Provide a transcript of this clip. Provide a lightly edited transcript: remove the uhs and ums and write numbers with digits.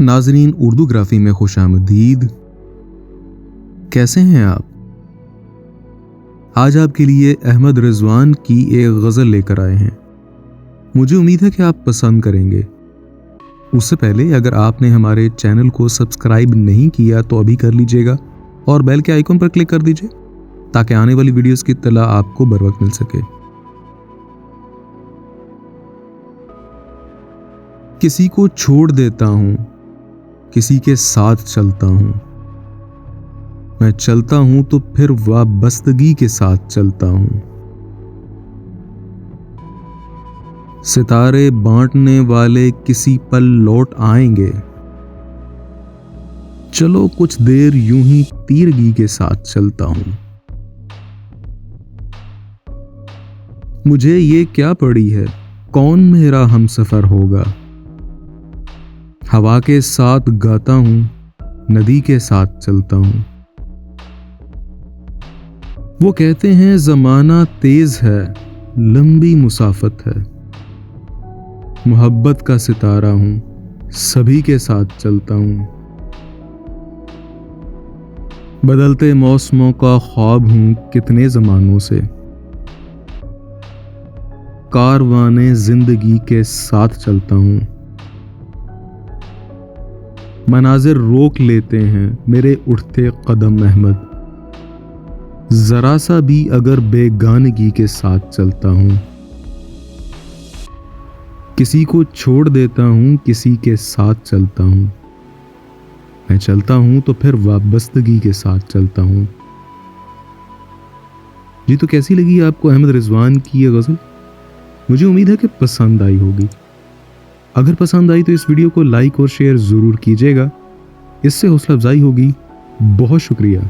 नाजरीन, उर्दूग्राफी में खुशामदीद। कैसे हैं आप? आज आपके लिए अहमद रिजवान की एक गज़ल लेकर आए हैं। मुझे उम्मीद है कि आप पसंद करेंगे। उससे पहले अगर आपने हमारे चैनल को सब्सक्राइब नहीं किया तो अभी कर लीजिएगा और बेल के आइकन पर क्लिक कर दीजिए ताकि आने वाली वीडियोस की इत्तला आपको बर वक्त मिल सके। किसी को छोड़ देता हूं, किसी के साथ चलता हूं। मैं चलता हूं तो फिर वाबस्तगी के साथ चलता हूं। सितारे बांटने वाले किसी पल लौट आएंगे। चलो कुछ देर यूं ही तीरगी के साथ चलता हूं। मुझे ये क्या पड़ी है, कौन मेरा हमसफर होगा। हवा के साथ गाता हूं, नदी के साथ चलता हूं। वो कहते हैं जमाना तेज है, लंबी मुसाफत है। मोहब्बत का सितारा हूं, सभी के साथ चलता हूं। बदलते मौसमों का ख्वाब हूं कितने जमानों से। कारवाने जिंदगी के साथ चलता हूं। मनाजिर रोक लेते हैं मेरे उठते कदम अहमद। जरा सा भी अगर बेगानगी के साथ चलता हूं। किसी को छोड़ देता हूं, किसी के साथ चलता हूं। मैं चलता हूं तो फिर वाबस्तगी के साथ चलता हूं। जी, तो कैसी लगी आपको अहमद रिजवान की ये गजल? मुझे उम्मीद है कि पसंद आई होगी। अगर पसंद आई तो इस वीडियो को लाइक और शेयर जरूर कीजिएगा, इससे हौसला अफजाई होगी। बहुत शुक्रिया।